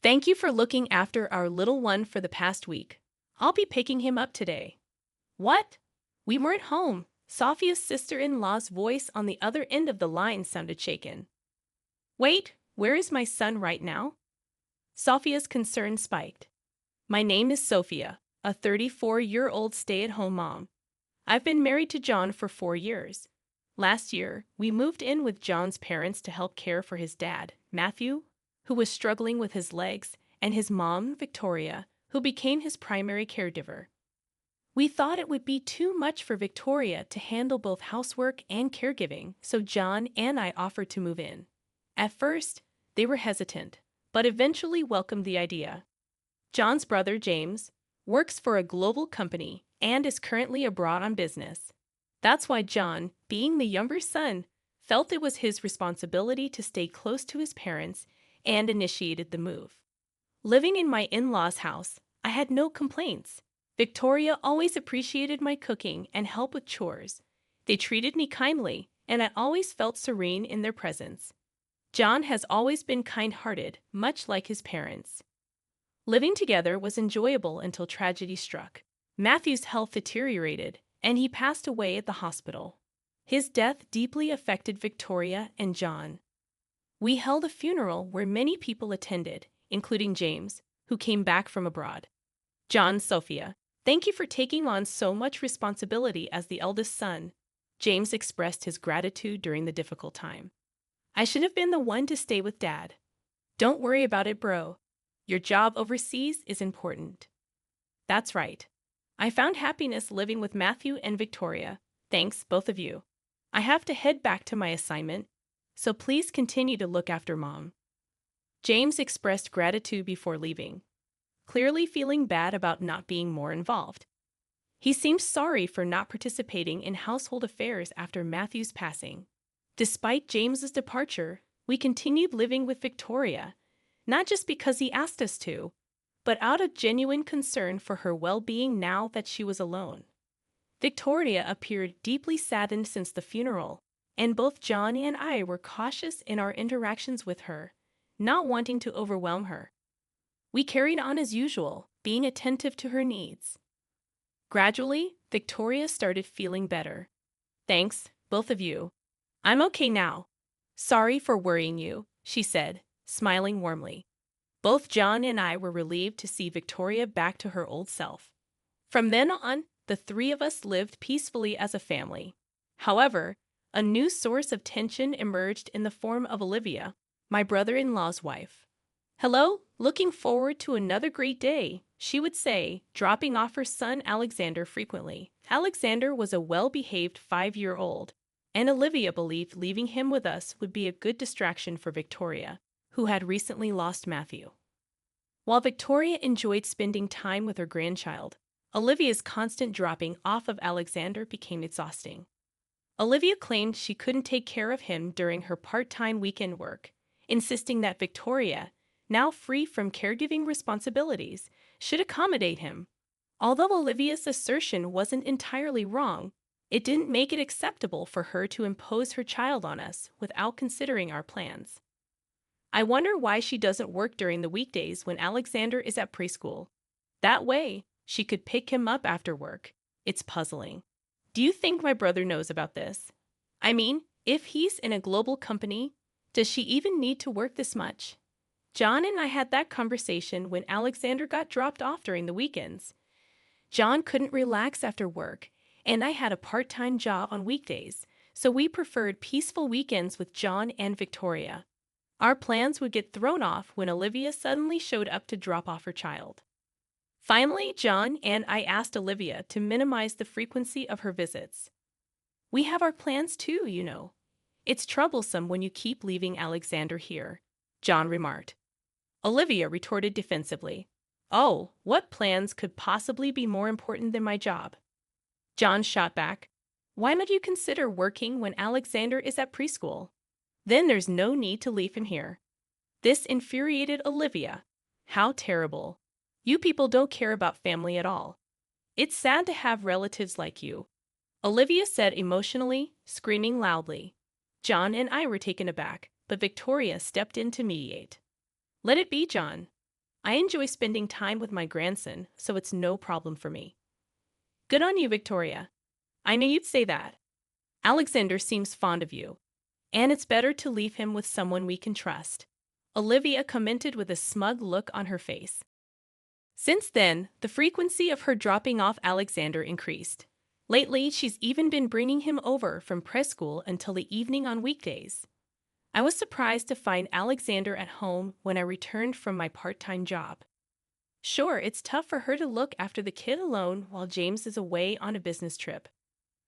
Thank you for looking after our little one for the past week. I'll be picking him up today. What? We weren't home. Sophia's sister-in-law's voice on the other end of the line sounded shaken. Wait, where is my son right now? Sophia's concern spiked. My name is Sophia, a 34-year-old stay-at-home mom. I've been married to John for 4 years. Last year, we moved in with John's parents to help care for his dad, Matthew, who was struggling with his legs, and his mom, Victoria, who became his primary caregiver. We thought it would be too much for Victoria to handle both housework and caregiving, so John and I offered to move in. At first, they were hesitant, but eventually welcomed the idea. John's brother, James, works for a global company and is currently abroad on business. That's why John, being the younger son, felt it was his responsibility to stay close to his parents and initiated the move. Living in my in-laws' house, I had no complaints. Victoria always appreciated my cooking and help with chores. They treated me kindly, and I always felt serene in their presence. John has always been kind-hearted, much like his parents. Living together was enjoyable until tragedy struck. Matthew's health deteriorated, and he passed away at the hospital. His death deeply affected Victoria and John. We held a funeral where many people attended, including James, who came back from abroad. John, Sophia, thank you for taking on so much responsibility as the eldest son. James expressed his gratitude during the difficult time. I should have been the one to stay with Dad. Don't worry about it, bro. Your job overseas is important. That's right. I found happiness living with Matthew and Victoria. Thanks, both of you. I have to head back to my assignment, so please continue to look after Mom. James expressed gratitude before leaving, clearly feeling bad about not being more involved. He seemed sorry for not participating in household affairs after Matthew's passing. Despite James's departure, we continued living with Victoria, not just because he asked us to, but out of genuine concern for her well-being now that she was alone. Victoria appeared deeply saddened since the funeral, and both John and I were cautious in our interactions with her, not wanting to overwhelm her. We carried on as usual, being attentive to her needs. Gradually, Victoria started feeling better. Thanks, both of you. I'm okay now. Sorry for worrying you, she said, smiling warmly. Both John and I were relieved to see Victoria back to her old self. From then on, the three of us lived peacefully as a family. However, a new source of tension emerged in the form of Olivia, my brother-in-law's wife. Hello, looking forward to another great day, she would say, dropping off her son Alexander frequently. Alexander was a well-behaved 5-year-old, and Olivia believed leaving him with us would be a good distraction for Victoria, who had recently lost Matthew. While Victoria enjoyed spending time with her grandchild, Olivia's constant dropping off of Alexander became exhausting. Olivia claimed she couldn't take care of him during her part-time weekend work, insisting that Victoria, now free from caregiving responsibilities, should accommodate him. Although Olivia's assertion wasn't entirely wrong, it didn't make it acceptable for her to impose her child on us without considering our plans. I wonder why she doesn't work during the weekdays when Alexander is at preschool. That way, she could pick him up after work. It's puzzling. Do you think my brother knows about this? I mean, if he's in a global company, does she even need to work this much? John and I had that conversation when Alexander got dropped off during the weekends. John couldn't relax after work, and I had a part-time job on weekdays, so we preferred peaceful weekends with John and Victoria. Our plans would get thrown off when Olivia suddenly showed up to drop off her child. Finally, John and I asked Olivia to minimize the frequency of her visits. We have our plans too, you know. It's troublesome when you keep leaving Alexander here, John remarked. Olivia retorted defensively. Oh, what plans could possibly be more important than my job? John shot back. Why not you consider working when Alexander is at preschool? Then there's no need to leave him here. This infuriated Olivia. How terrible. You people don't care about family at all. It's sad to have relatives like you, Olivia said emotionally, screaming loudly. John and I were taken aback, but Victoria stepped in to mediate. Let it be, John. I enjoy spending time with my grandson, so it's no problem for me. Good on you, Victoria. I knew you'd say that. Alexander seems fond of you, and it's better to leave him with someone we can trust. Olivia commented with a smug look on her face. Since then, the frequency of her dropping off Alexander increased. Lately, she's even been bringing him over from preschool until the evening on weekdays. I was surprised to find Alexander at home when I returned from my part-time job. Sure, it's tough for her to look after the kid alone while James is away on a business trip,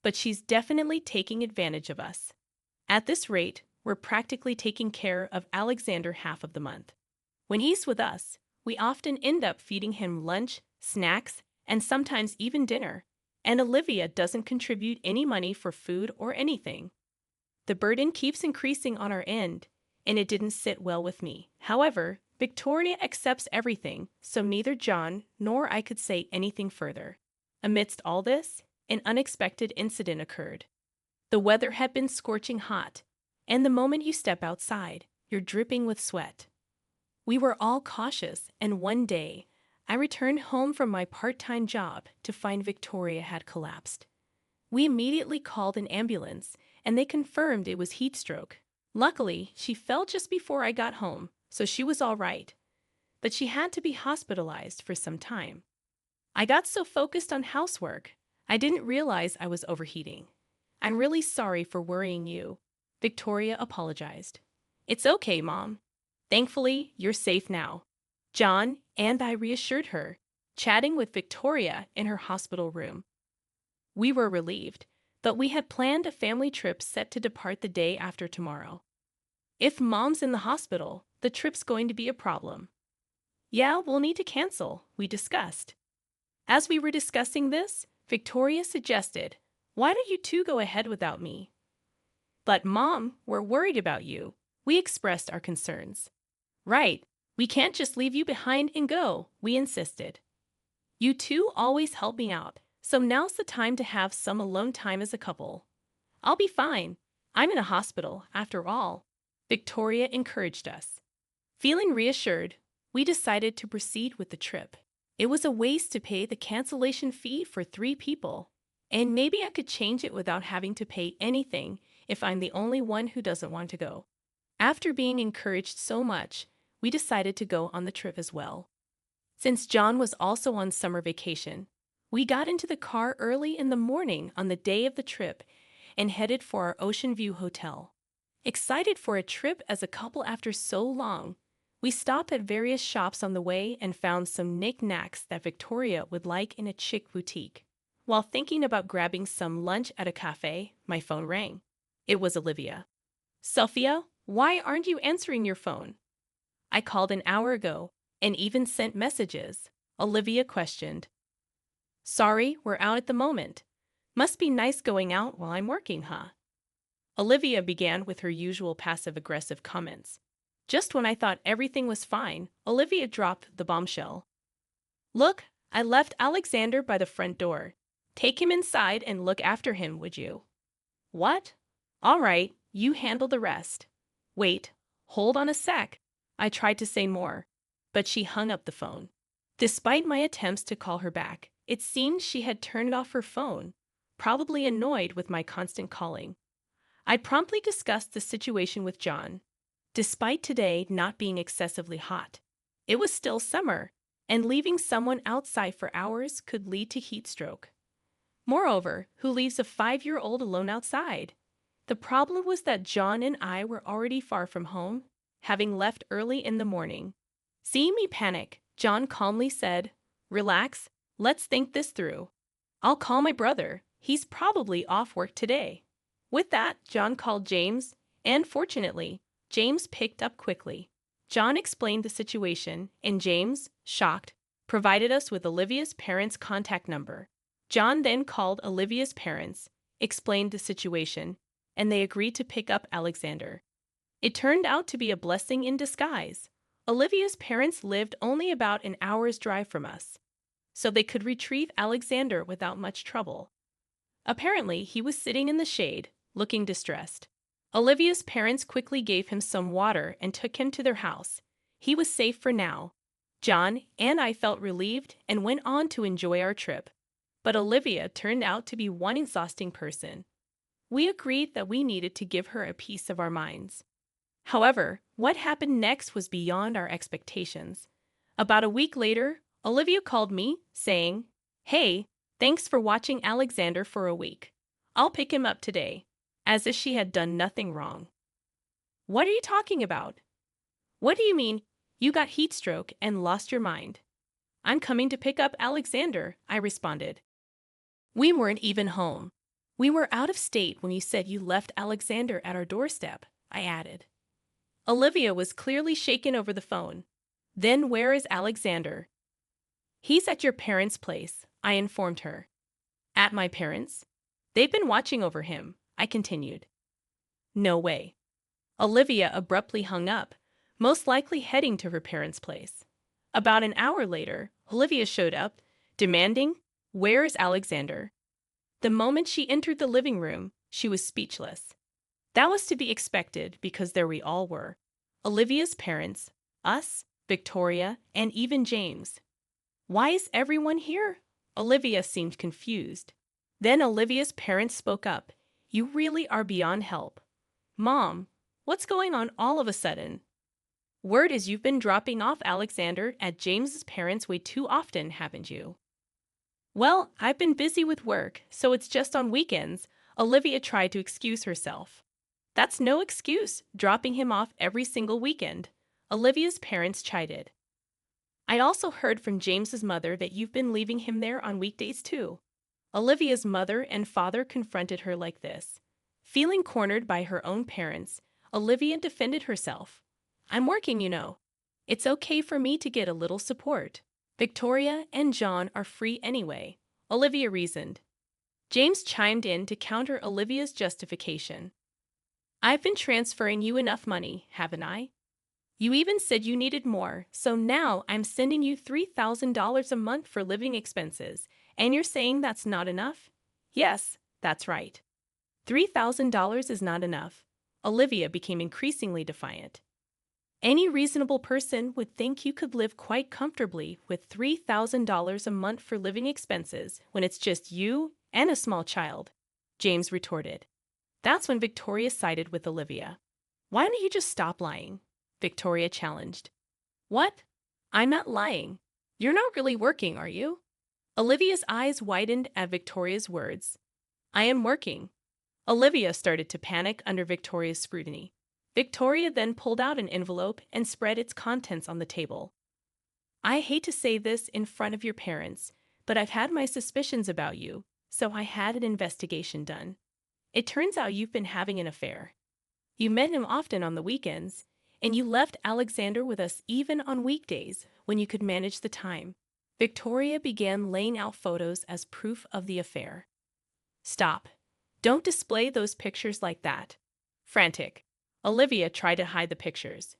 but she's definitely taking advantage of us. At this rate, we're practically taking care of Alexander half of the month. When he's with us, we often end up feeding him lunch, snacks, and sometimes even dinner, and Olivia doesn't contribute any money for food or anything. The burden keeps increasing on our end, and it didn't sit well with me. However, Victoria accepts everything, so neither John nor I could say anything further. Amidst all this, an unexpected incident occurred. The weather had been scorching hot, and the moment you step outside, you're dripping with sweat. We were all cautious, and one day, I returned home from my part-time job to find Victoria had collapsed. We immediately called an ambulance, and they confirmed it was heat stroke. Luckily, she fell just before I got home, so she was all right, but she had to be hospitalized for some time. I got so focused on housework, I didn't realize I was overheating. I'm really sorry for worrying you, Victoria apologized. It's okay, Mom. Thankfully, you're safe now. John and I reassured her, chatting with Victoria in her hospital room. We were relieved, but we had planned a family trip set to depart the day after tomorrow. If Mom's in the hospital, the trip's going to be a problem. Yeah, we'll need to cancel, we discussed. As we were discussing this, Victoria suggested, why don't you two go ahead without me? But Mom, we're worried about you. We expressed our concerns. Right, we can't just leave you behind and go, we insisted. You two always help me out, so now's the time to have some alone time as a couple. I'll be fine. I'm in a hospital, after all, Victoria encouraged us. Feeling reassured, we decided to proceed with the trip. It was a waste to pay the cancellation fee for 3 people, and maybe I could change it without having to pay anything if I'm the only one who doesn't want to go. After being encouraged so much, we decided to go on the trip as well. Since John was also on summer vacation, we got into the car early in the morning on the day of the trip and headed for our Ocean View hotel. Excited for a trip as a couple after so long, we stopped at various shops on the way and found some knickknacks that Victoria would like in a chic boutique. While thinking about grabbing some lunch at a cafe, my phone rang. It was Olivia. Sophia, why aren't you answering your phone? I called an hour ago and even sent messages, Olivia questioned. Sorry, we're out at the moment. Must be nice going out while I'm working, huh? Olivia began with her usual passive-aggressive comments. Just when I thought everything was fine, Olivia dropped the bombshell. Look, I left Alexander by the front door. Take him inside and look after him, would you? What? All right, you handle the rest. Wait, hold on a sec. I tried to say more, but she hung up the phone. Despite my attempts to call her back, it seemed she had turned off her phone, probably annoyed with my constant calling. I promptly discussed the situation with John. Despite today not being excessively hot, it was still summer, and leaving someone outside for hours could lead to heat stroke. Moreover, who leaves a 5-year-old alone outside? The problem was that John and I were already far from home, having left early in the morning. Seeing me panic, John calmly said, Relax, let's think this through. I'll call my brother. He's probably off work today. With that, John called James, and fortunately, James picked up quickly. John explained the situation, and James, shocked, provided us with Olivia's parents' contact number. John then called Olivia's parents, explained the situation, and they agreed to pick up Alexander. It turned out to be a blessing in disguise. Olivia's parents lived only about an hour's drive from us, so they could retrieve Alexander without much trouble. Apparently, he was sitting in the shade, looking distressed. Olivia's parents quickly gave him some water and took him to their house. He was safe for now. John and I felt relieved and went on to enjoy our trip. But Olivia turned out to be one exhausting person. We agreed that we needed to give her a piece of our minds. However, what happened next was beyond our expectations. About a week later, Olivia called me, saying, "Hey, thanks for watching Alexander for a week. I'll pick him up today," as if she had done nothing wrong. What are you talking about? What do you mean, you got heat stroke and lost your mind? I'm coming to pick up Alexander, I responded. We weren't even home. We were out of state when you said you left Alexander at our doorstep, I added. Olivia was clearly shaken over the phone. Then where is Alexander? He's at your parents' place, I informed her. At my parents'? They've been watching over him, I continued. No way. Olivia abruptly hung up, most likely heading to her parents' place. About an hour later, Olivia showed up, demanding, "Where is Alexander?" The moment she entered the living room, she was speechless. That was to be expected because there we all were. Olivia's parents, us, Victoria, and even James. Why is everyone here? Olivia seemed confused. Then Olivia's parents spoke up. You really are beyond help. Mom, what's going on all of a sudden? Word is you've been dropping off Alexander at James's parents' way too often, haven't you? Well, I've been busy with work, so it's just on weekends, Olivia tried to excuse herself. That's no excuse, dropping him off every single weekend, Olivia's parents chided. I also heard from James's mother that you've been leaving him there on weekdays too. Olivia's mother and father confronted her like this. Feeling cornered by her own parents, Olivia defended herself. I'm working, you know. It's okay for me to get a little support. Victoria and John are free anyway, Olivia reasoned. James chimed in to counter Olivia's justification. I've been transferring you enough money, haven't I? You even said you needed more, so now I'm sending you $3,000 a month for living expenses, and you're saying that's not enough? Yes, that's right. $3,000 is not enough. Olivia became increasingly defiant. Any reasonable person would think you could live quite comfortably with $3,000 a month for living expenses when it's just you and a small child, James retorted. That's when Victoria sided with Olivia. Why don't you just stop lying? Victoria challenged. What? I'm not lying. You're not really working, are you? Olivia's eyes widened at Victoria's words. I am working. Olivia started to panic under Victoria's scrutiny. Victoria then pulled out an envelope and spread its contents on the table. I hate to say this in front of your parents, but I've had my suspicions about you, so I had an investigation done. It turns out you've been having an affair. You met him often on the weekends, and you left Alexander with us even on weekdays when you could manage the time. Victoria began laying out photos as proof of the affair. Stop. Don't display those pictures like that. Frantic, Olivia tried to hide the pictures.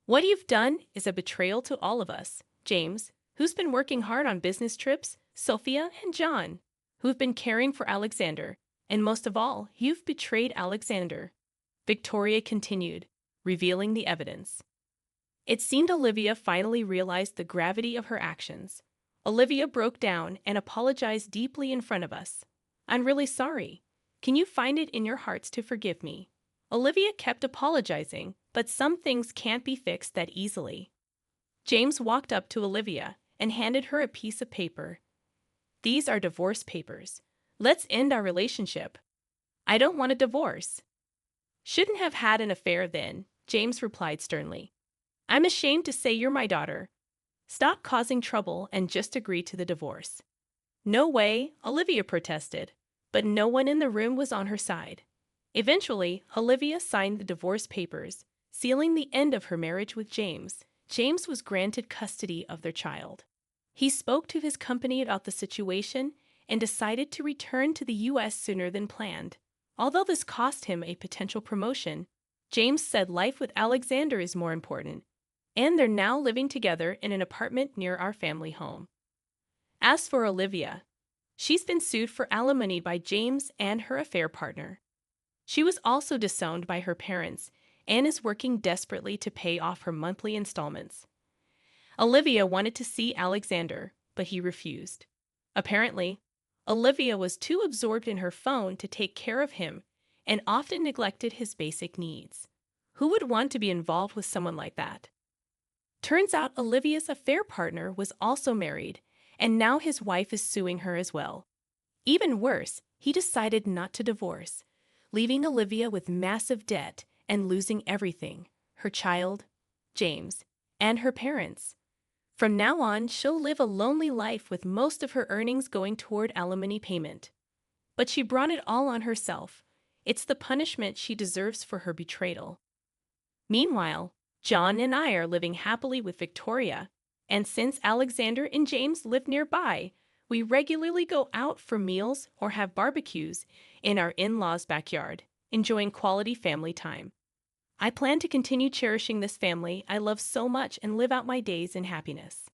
What you've done is a betrayal to all of us, James, who's been working hard on business trips, Sophia and John, who've been caring for Alexander, and most of all, you've betrayed Alexander. Victoria continued, revealing the evidence. It seemed Olivia finally realized the gravity of her actions. Olivia broke down and apologized deeply in front of us. I'm really sorry. Can you find it in your hearts to forgive me? Olivia kept apologizing, but some things can't be fixed that easily. James walked up to Olivia and handed her a piece of paper. These are divorce papers. Let's end our relationship. I don't want a divorce. Shouldn't have had an affair then, James replied sternly. I'm ashamed to say you're my daughter. Stop causing trouble and just agree to the divorce. No way, Olivia protested, but no one in the room was on her side. Eventually, Olivia signed the divorce papers, sealing the end of her marriage with James. James was granted custody of their child. He spoke to his company about the situation and decided to return to the U.S. sooner than planned. Although this cost him a potential promotion, James said life with Alexander is more important, and they're now living together in an apartment near our family home. As for Olivia, she's been sued for alimony by James and her affair partner. She was also disowned by her parents and is working desperately to pay off her monthly installments. Olivia wanted to see Alexander, but he refused. Apparently, Olivia was too absorbed in her phone to take care of him and often neglected his basic needs. Who would want to be involved with someone like that? Turns out Olivia's affair partner was also married, and now his wife is suing her as well. Even worse, he decided not to divorce, leaving Olivia with massive debt and losing everything: her child, James, and her parents. From now on, she'll live a lonely life with most of her earnings going toward alimony payment. But she brought it all on herself. It's the punishment she deserves for her betrayal. Meanwhile, John and I are living happily with Victoria, and since Alexander and James live nearby, we regularly go out for meals or have barbecues in our in-laws' backyard, enjoying quality family time. I plan to continue cherishing this family I love so much and live out my days in happiness.